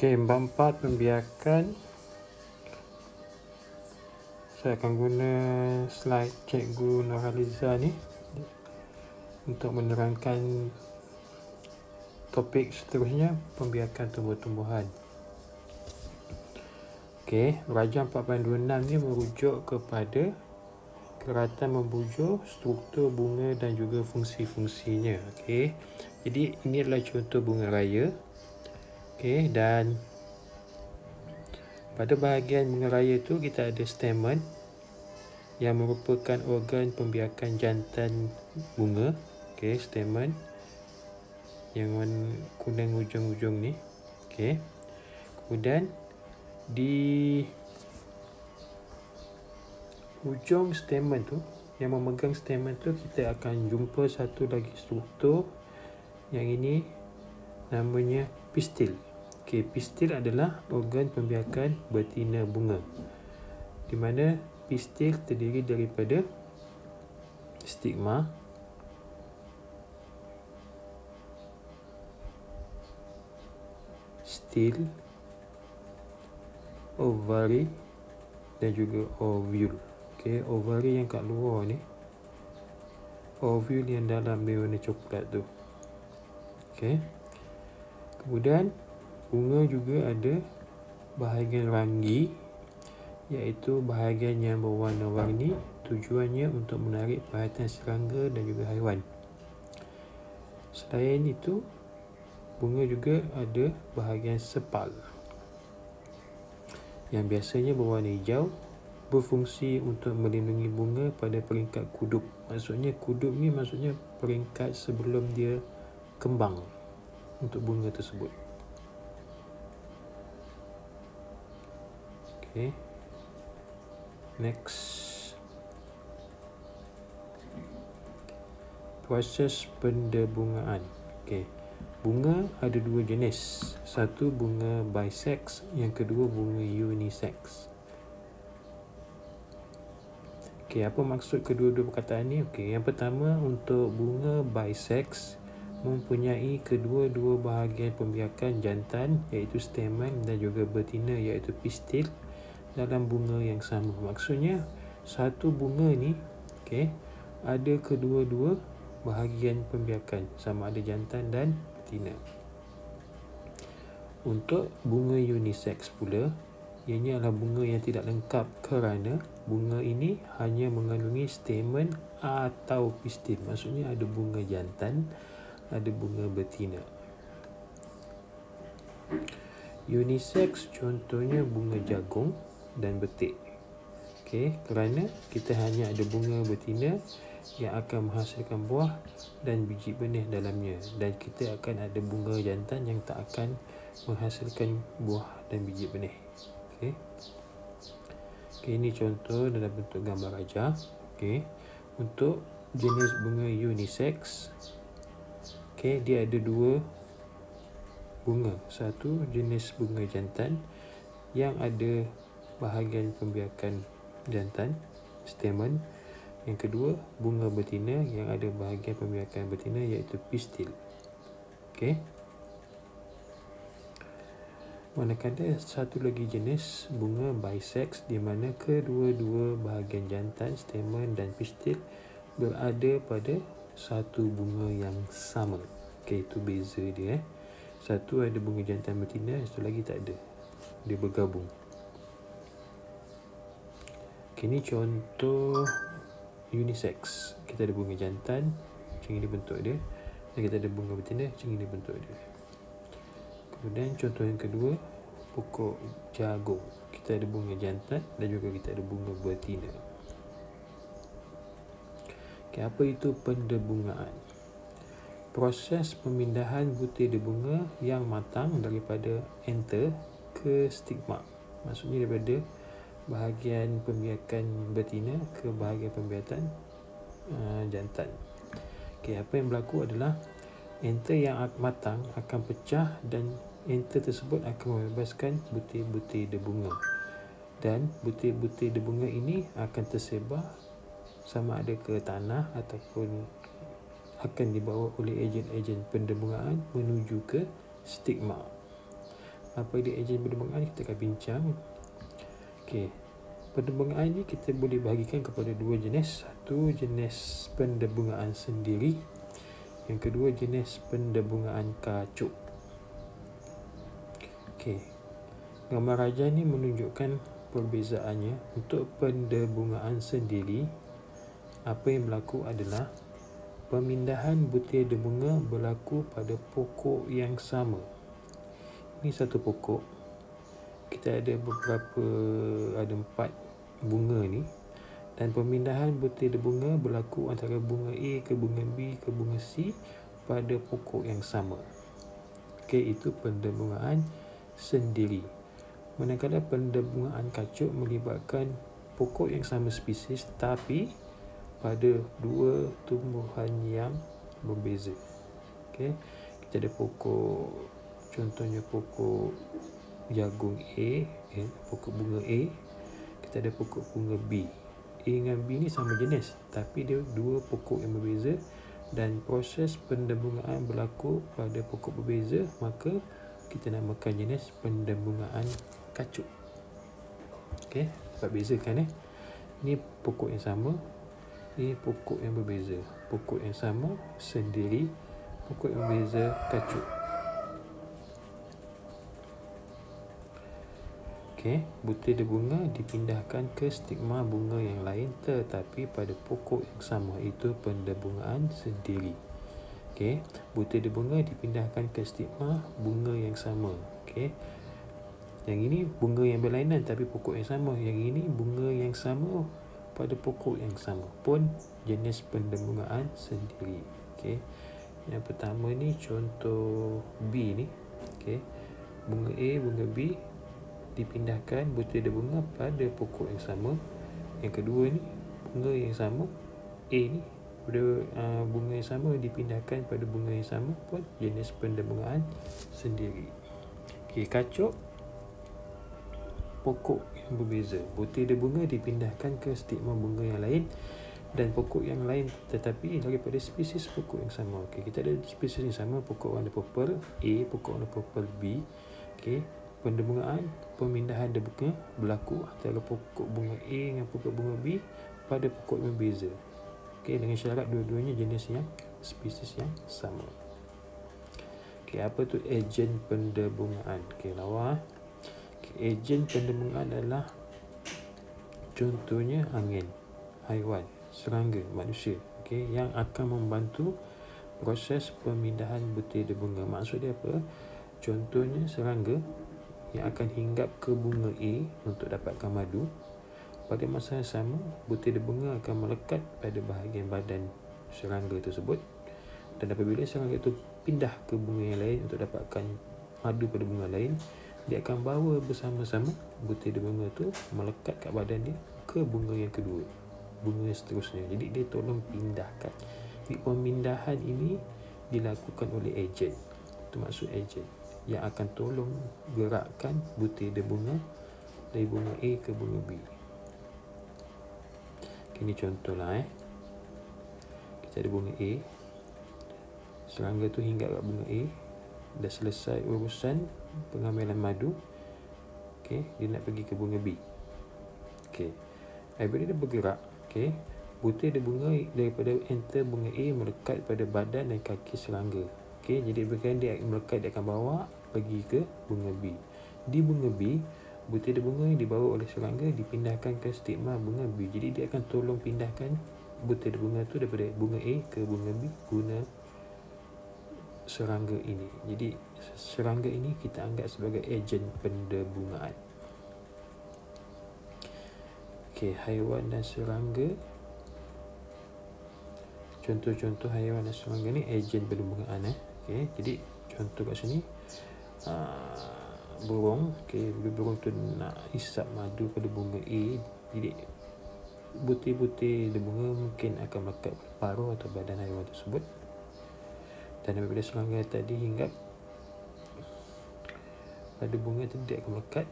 Okey, bab 4 pembiakan. Saya akan guna slide Cikgu Nurhaliza ni untuk menerangkan topik seterusnya, pembiakan tumbuh-tumbuhan. Okey, Rajah 4.26 ni merujuk kepada keratan membujur, struktur bunga dan juga fungsi-fungsinya. Okey, jadi ini adalah contoh bunga raya. Okey, dan pada bahagian bunga raya tu kita ada stamen yang merupakan organ pembiakan jantan bunga. Okey, stamen yang kuning ujung-ujung ni. Okey. Kemudian di ujung stamen tu, yang memegang stamen tu, kita akan jumpa satu lagi struktur. Yang ini namanya pistil. Okey, pistil adalah organ pembiakan betina bunga, di mana pistil terdiri daripada stigma, stil, ovari dan juga ovule. Okey, ovari yang kat luar ni, ovule yang dalam dia warna coklat tu. Okey. Kemudian bunga juga ada bahagian ranggi, iaitu bahagian yang berwarna-warni, tujuannya untuk menarik perhatian serangga dan juga haiwan. Selain itu, bunga juga ada bahagian sepal yang biasanya berwarna hijau, berfungsi untuk melindungi bunga pada peringkat kudup. Maksudnya kudup ni maksudnya peringkat sebelum dia kembang untuk bunga tersebut. Okay. Next. Proses pendebungaan. Okay. Bunga ada dua jenis. Satu bunga bisex, yang kedua bunga unisex. Okay, apa maksud kedua-dua perkataan ni? Okay, yang pertama, untuk bunga bisex mempunyai kedua-dua bahagian pembiakan jantan, iaitu stamen, dan juga betina, iaitu pistil, dalam bunga yang sama. Maksudnya satu bunga ni, okay, ada kedua-dua bahagian pembiakan, sama ada jantan dan betina. Untuk bunga unisex pula, ianya adalah bunga yang tidak lengkap kerana bunga ini hanya mengandungi stamen atau pistil. Maksudnya ada bunga jantan, ada bunga betina. Unisex contohnya bunga jagung dan betik. Okey, kerana kita hanya ada bunga betina yang akan menghasilkan buah dan biji benih dalamnya, dan kita akan ada bunga jantan yang tak akan menghasilkan buah dan biji benih. Okey. Okey, ini contoh dalam bentuk gambar rajah. Okey. Untuk jenis bunga unisex, okey, dia ada dua bunga. Satu jenis bunga jantan yang ada bahagian pembiakan jantan, stamen. Yang kedua, bunga betina yang ada bahagian pembiakan betina, iaitu pistil. Okey. Manakala satu lagi jenis bunga bisex, di mana kedua-dua bahagian jantan, stamen dan pistil berada pada satu bunga yang sama. Okey, itu beza dia. Satu ada bunga jantan betina, satu lagi tak ada. Dia bergabung. Okay, ini contoh unisex. Kita ada bunga jantan, macam ini bentuk dia, dan kita ada bunga betina, macam ini bentuk dia. Kemudian contoh yang kedua, pokok jagung. Kita ada bunga jantan dan juga kita ada bunga betina. Okay, apa itu pendebungaan? Proses pemindahan butir bunga yang matang daripada anther ke stigma. Maksudnya daripada bahagian pembiakan betina ke bahagian pembiakan jantan. Okay, apa yang berlaku adalah anther yang matang akan pecah dan anther tersebut akan membebaskan butir-butir bunga, dan butir-butir bunga ini akan tersebar sama ada ke tanah ataupun akan dibawa oleh ejen-ejen pendebungaan menuju ke stigma. Apa dia ejen pendebungaan, kita akan bincang. Okey, pendebungaan ni kita boleh bahagikan kepada dua jenis. Satu jenis pendebungaan sendiri, yang kedua jenis pendebungaan kacuk. Okey, gambar rajah ni menunjukkan perbezaannya. Untuk pendebungaan sendiri, apa yang berlaku adalah pemindahan butir debunga berlaku pada pokok yang sama. Ini satu pokok, kita ada beberapa, ada 4 bunga ni, dan pemindahan butir debunga berlaku antara bunga A ke bunga B ke bunga C pada pokok yang sama. Okey, itu pendebungaan sendiri. Manakala pendebungaan kacuk melibatkan pokok yang sama spesies tapi pada dua tumbuhan yang berbeza. Okey, kita ada pokok, contohnya pokok jagung A, pokok bunga A, kita ada pokok bunga B. A dengan B ni sama jenis tapi dia dua pokok yang berbeza, dan proses pendebungaan berlaku pada pokok berbeza, maka kita namakan jenis pendebungaan kacuk. Okey, dapat bezakan ini pokok yang sama, ini pokok yang berbeza. Pokok yang sama sendiri, pokok yang berbeza kacuk. Okey, butir debunga dipindahkan ke stigma bunga yang lain tetapi pada pokok yang sama, itu pendebungaan sendiri. Okey, butir debunga dipindahkan ke stigma bunga yang sama. Okey, yang ini bunga yang berlainan tapi pokok yang sama. Yang ini bunga yang sama pada pokok yang sama, pun jenis pendebungaan sendiri. Okey, yang pertama ni contoh B ni. Okey, bunga A, bunga B dipindahkan butir debunga pada pokok yang sama. Yang kedua ni bunga yang sama, A ni pada bunga yang sama dipindahkan pada bunga yang sama, pun jenis pendebungaan sendiri. Okey, kacuk pokok yang berbeza. Butir debunga dipindahkan ke stigma bunga yang lain dan pokok yang lain tetapi daripada spesies pokok yang sama. Okey, kita ada spesies yang sama, pokok warna purple A, pokok warna purple B. Okey, pendebungaan, pemindahan debunga berlaku antara pokok bunga A dengan pokok bunga B pada pokok yang berbeza. Okey, dengan syarat dua-duanya jenis yang spesies yang sama. Okey, apa tu ejen pendebungaan? Okey, lawa. Okey, ejen pendebungaan adalah contohnya angin, haiwan, serangga, manusia. Okey, yang akan membantu proses pemindahan butir debunga. Maksud dia apa? Contohnya serangga yang akan hinggap ke bunga A untuk dapatkan madu. Pada masa yang sama, butir debunga akan melekat pada bahagian badan serangga tersebut, dan apabila serangga itu pindah ke bunga yang lain untuk dapatkan madu pada bunga lain, dia akan bawa bersama-sama butir debunga itu melekat kat badan dia ke bunga yang kedua, bunga yang seterusnya. Jadi dia tolong pindahkan. Jadi pemindahan ini dilakukan oleh ejen. Itu maksud ejen, yang akan tolong gerakkan butir debunga dari bunga A ke bunga B. Ini contohlah kita ada bunga A, serangga tu hinggap kat bunga A, dah selesai urusan pengambilan madu. Okey, dia nak pergi ke bunga B. Okey, apabila dia bergerak, okey, butir debunga daripada enter bunga A melekat pada badan dan kaki serangga. Okey, jadi berkaitan dia melekat, dia akan bawa pergi ke bunga B. Di bunga B, butir debunga yang dibawa oleh serangga dipindahkan ke stigma bunga B. Jadi dia akan tolong pindahkan butir debunga tu daripada bunga A ke bunga B guna serangga ini. Jadi serangga ini kita anggap sebagai ejen pendebungaan. Okey, haiwan dan serangga. Contoh-contoh haiwan dan serangga ni ejen pendebungaan. Okey, jadi contoh kat sini burung. Okey, burung tu nak hisap madu pada bunga A, jadi butir-butir debunga mungkin akan melekat pada paruh atau badan haiwan tersebut, dan apabila serangga tadi hinggap pada bunga tu, dia akan melekat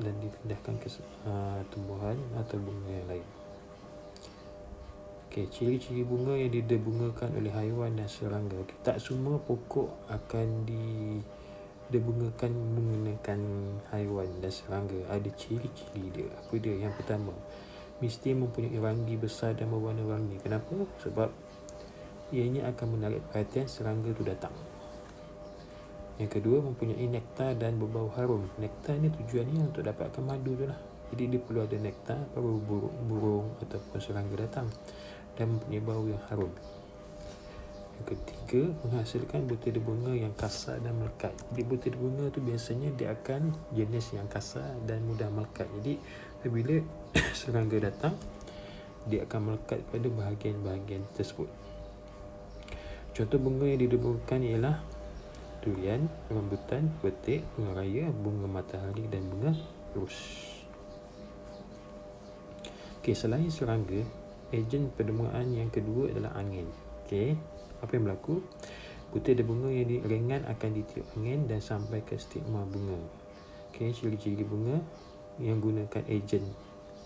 dan dipindahkan ke tumbuhan atau bunga yang lain. Okey, ciri-ciri bunga yang didebungakan oleh haiwan dan serangga. Okey, tak semua pokok akan dibungakan menggunakan haiwan dan serangga, ada ciri-ciri dia. Apa dia? Yang pertama, mesti mempunyai ranggi besar dan berwarna-warni. Kenapa? Sebab ianya akan menarik perhatian serangga tu datang. Yang kedua, mempunyai nektar dan berbau harum. Nektar ni tujuannya untuk dapatkan madu tu lah. Jadi dia perlu ada nektar baru burung ataupun serangga datang, dan mempunyai bau yang harum. Yang ketiga, menghasilkan butir bunga yang kasar dan melekat. Jadi butir bunga tu biasanya dia akan jenis yang kasar dan mudah melekat. Jadi apabila serangga datang, dia akan melekat pada bahagian-bahagian tersebut. Contoh bunga yang dideburkan ialah durian, rambutan, betik, bunga raya, bunga matahari dan bunga ros. Okey, selain serangga, ejen pendemuan yang kedua adalah angin. Okey, apa yang berlaku? Butir bunga yang ringan akan ditiup angin dan sampai ke stigma bunga. Okey, ciri-ciri bunga yang gunakan ejen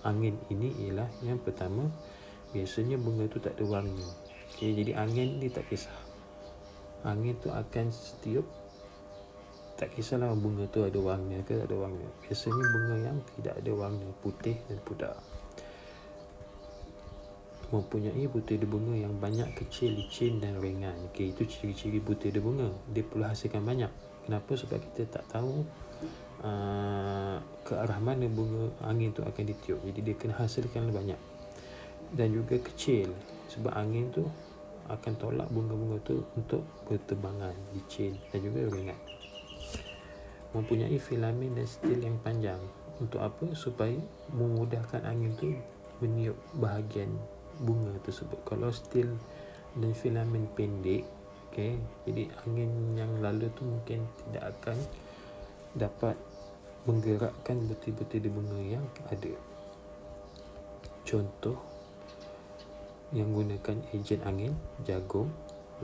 angin ini ialah, yang pertama, biasanya bunga tu tak ada warna. Okey, jadi angin ni tak kisah. Angin tu akan setiup, tak kisahlah bunga tu ada warna ke tak ada warna. Biasanya bunga yang tidak ada warna, putih dan pudar. Mempunyai butir bunga yang banyak, kecil, licin dan ringan. Okey, itu ciri-ciri butir bunga. Dia perlu hasilkan banyak. Kenapa? Sebab kita tak tahu ke arah mana bunga angin tu akan ditiup. Jadi dia kena hasilkan banyak. Dan juga kecil, sebab angin tu akan tolak bunga-bunga tu untuk berterbangan, licin dan juga ringan. Mempunyai filamen dan stil yang panjang. Untuk apa? Supaya memudahkan angin tu meniup bahagian bunga tersebut. Kalau stil dan filamen pendek, okay, jadi angin yang lalu tu mungkin tidak akan dapat menggerakkan butir-butir bunga yang ada. Contoh yang gunakan ejen angin, jagung,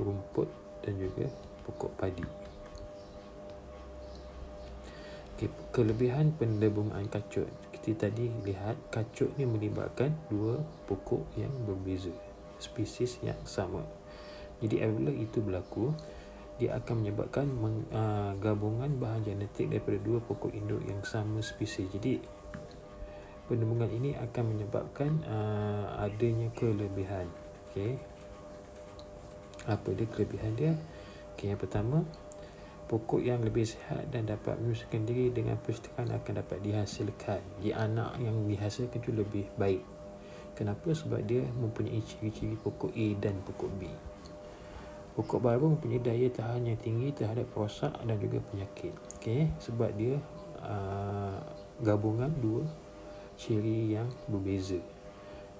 rumput dan juga pokok padi. Okay, kelebihan pendebungan kacut. Kita tadi lihat kacut ni melibatkan dua pokok yang berbeza, spesies yang sama. Jadi apabila itu berlaku, dia akan menyebabkan gabungan bahan genetik daripada dua pokok induk yang sama spesies. Jadi pendebungan ini akan menyebabkan adanya kelebihan. Okey, apa dia kelebihan dia? Okey, yang pertama, pokok yang lebih sihat dan dapat menyusulkan diri dengan persediaan akan dapat dihasilkan. Jadi anak yang dihasilkan itu lebih baik. Kenapa? Sebab dia mempunyai ciri-ciri pokok A dan pokok B. Pokok baru mempunyai daya tahan yang tinggi terhadap rosak dan juga penyakit. Okey, sebab dia gabungan dua ciri yang berbeza.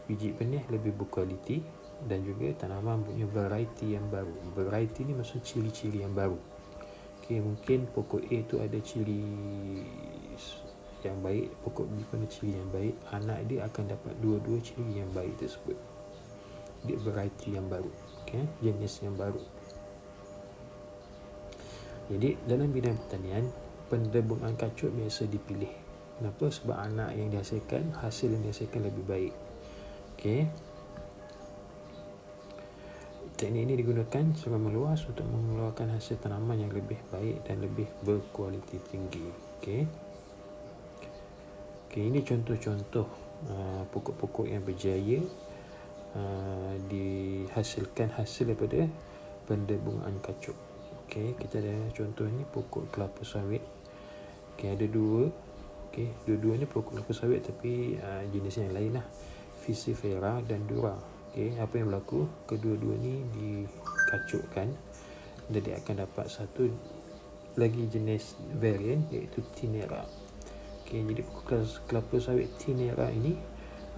Biji benih lebih berkualiti dan juga tanaman punya variety yang baru. Variety ni maksud ciri-ciri yang baru. Okay, mungkin pokok A tu ada ciri yang baik, pokok B pun ada ciri yang baik. Anak dia akan dapat dua-dua ciri yang baik tersebut. Dia variety yang baru, okay, jenis yang baru. Jadi dalam bidang pertanian, pendebungan kacut biasa dipilih. Kenapa? Sebab anak yang dihasilkan, hasil yang dihasilkan lebih baik. Okay, teknik ini digunakan secara meluas untuk mengeluarkan hasil tanaman yang lebih baik dan lebih berkualiti tinggi. Okey, ini contoh-contoh pokok-pokok yang berjaya dihasilkan hasil daripada pendebungan kacut. Okey, kita ada contoh ni pokok kelapa sawit. Okey, ada dua. Okey, dua-dua ni pokok kelapa sawit tapi jenis yang lain lah, Ficifera dan Dura. Okay, apa yang berlaku? Kedua-dua ni dikacutkan dan dia akan dapat satu lagi jenis varian iaitu Tinera. Okay, jadi kelapa sawit Tinera ini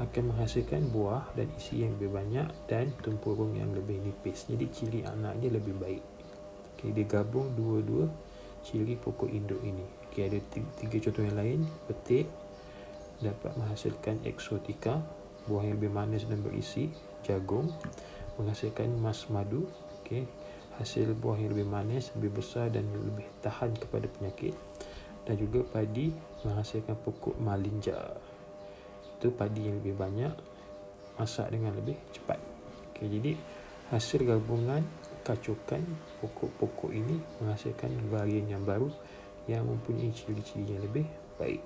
akan menghasilkan buah dan isi yang lebih banyak dan tempurung yang lebih nipis. Jadi ciri anaknya lebih baik. Okay, dia gabung dua-dua ciri pokok induk ini. Okay, ada tiga contoh yang lain. Petik dapat menghasilkan Exotica, buah yang lebih manis dan berisi. Jagung menghasilkan mas madu. Okay, hasil buah yang lebih manis, lebih besar dan lebih tahan kepada penyakit. Dan juga padi menghasilkan pokok malinja. Itu padi yang lebih banyak, masak dengan lebih cepat. Okay, jadi hasil gabungan kacukan pokok-pokok ini menghasilkan varian yang baru yang mempunyai ciri-ciri yang lebih baik.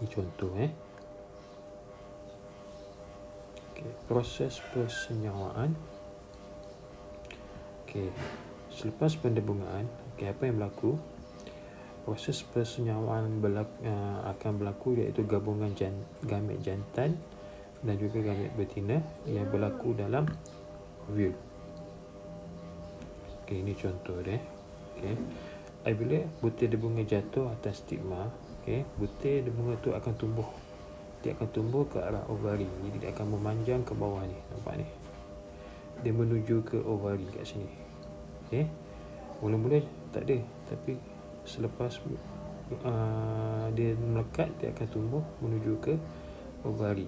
Ini contoh proses persenyawaan. Selepas pendebungaan, apa yang berlaku? Proses persenyawaan akan berlaku, iaitu gabungan gamet jantan dan juga gamet betina yang berlaku dalam ovule. Ini contoh dia. Apabila butir debunga jatuh atas stigma, butir debunga tu akan tumbuh. Dia akan tumbuh ke arah ovari. Jadi dia akan memanjang ke bawah ni. Nampak ni? Dia menuju ke ovari kat sini. Mula-mula tak ada, tapi selepas dia melekat, dia akan tumbuh menuju ke ovari.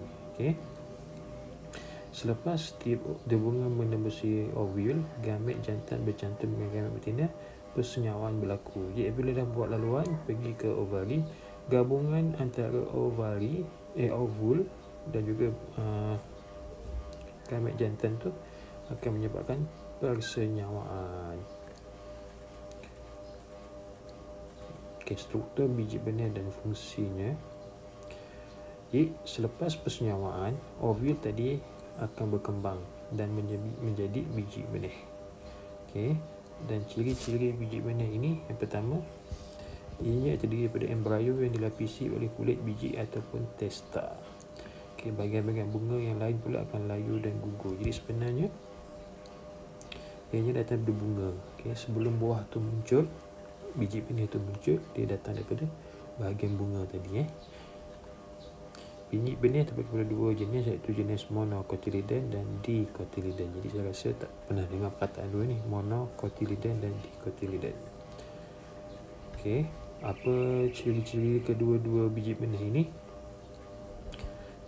Selepas debunga menembusi ovule, gamet jantan bercantum dengan gamet betina, persenyawaan berlaku. Jadi bila dah buat laluan pergi ke ovari, gabungan antara ovule dan juga gamet jantan tu akan menyebabkan persenyawaan. Struktur biji benih dan fungsinya. Jadi selepas persenyawaan, ovule tadi akan berkembang dan menjadi biji benih. Dan ciri-ciri biji benih ini, yang pertama, ianya terdiri daripada embrio yang dilapisi oleh kulit biji ataupun testa. Bahagian-bahagian bunga yang lain pula akan layu dan gugur. Jadi sebenarnya ianya datang daripada bunga. Sebelum buah tu muncul, biji benih tu muncul, dia datang daripada bahagian bunga tadi. Biji benih terdapat kepada dua jenis, iaitu jenis monocotyledon dan dicotyledon. Jadi saya rasa tak pernah dengar perkataan dua ni, monocotyledon dan dicotyledon. Apa ciri-ciri kedua-dua biji benih ini?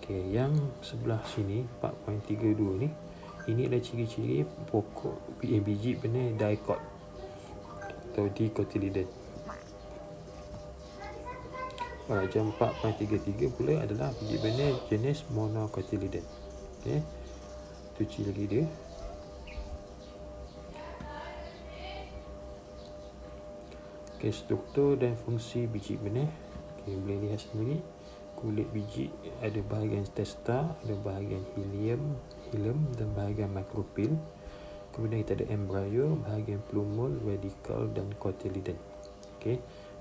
Yang sebelah sini 4.32 ni, ini adalah ciri-ciri pokok biji benih dicot atau dicotyledon. Pada 4.33 pula adalah biji benih jenis monocotyledon. Itu ciri dia. Struktur dan fungsi biji benih. Boleh lihat sendiri. Kulit biji ada bahagian testa, ada bahagian hilum dan bahagian makropil. Kemudian kita ada embrio, bahagian plumule, radikal dan cotyledon.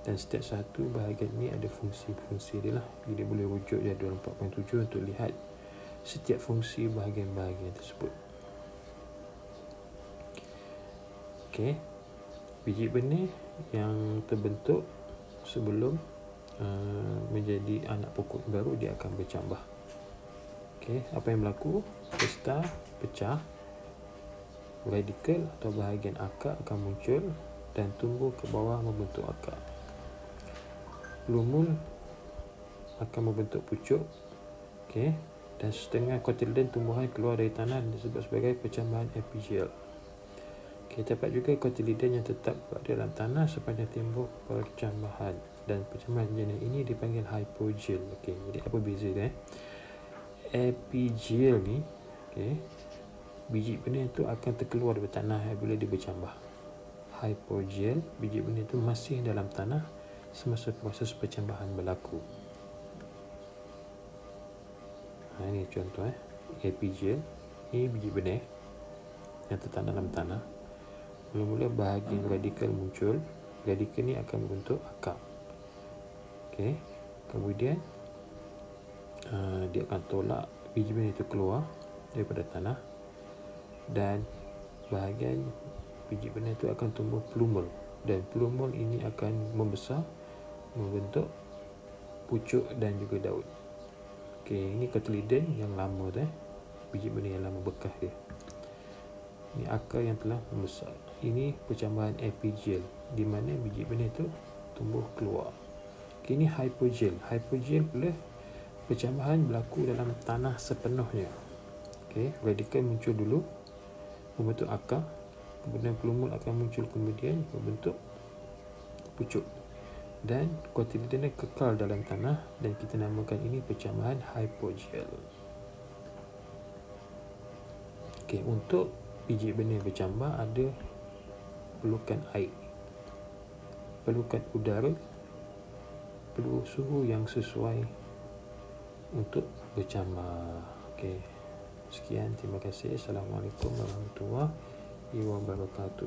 Dan setiap satu bahagian ni ada fungsi-fungsi dia lah. Jadi boleh rujuk jadual 4.7 untuk lihat setiap fungsi bahagian-bahagian tersebut. Biji benih yang terbentuk sebelum menjadi anak pokok baru, dia akan bercambah. Apa yang berlaku? Testa pecah, radikal atau bahagian akar akan muncul dan tumbuh ke bawah membentuk akar. Plumule akan membentuk pucuk. Dan setengah cotyledon tumbuhan keluar dari tanah dan disebut sebagai percambahan epigel. Terdapat juga cotyledon yang tetap berada dalam tanah sepanjang timbul percambahan, dan percambahan jenis ini dipanggil hypogel. Jadi apa beza dia? Epigel ni, biji benih itu akan terkeluar dari tanah bila dia bercambah. Hypogel, biji benih itu masih dalam tanah semasa proses percambahan berlaku. Ini contoh epigel. Ini biji benih yang tertanam dalam tanah. Mula-mula bahagian radikal muncul. Radikal ni akan membentuk akar. Kemudian dia akan tolak biji benih itu keluar daripada tanah, dan bahagian biji benih itu akan tumbuh plumule, dan plumule ini akan membesar membentuk pucuk dan juga daun. Ini cotyledon yang lama tu, biji benih yang lama bekas dia. Ini akar yang telah membesar. Ini percambahan epigel, di mana biji benih itu tumbuh keluar. Ini hypogel. Hypogel pula percambahan berlaku dalam tanah sepenuhnya. Radikal muncul dulu membentuk akar, kemudian plumule akan muncul kemudian membentuk pucuk, dan cotyledon kekal dalam tanah, dan kita namakan ini percambahan hypogel. Untuk biji benih bercambah ada perlukan air. perlukan udara, perlu suhu yang sesuai untuk bercambah. Okey. Sekian, terima kasih. Assalamualaikum warahmatullahi wabarakatuh.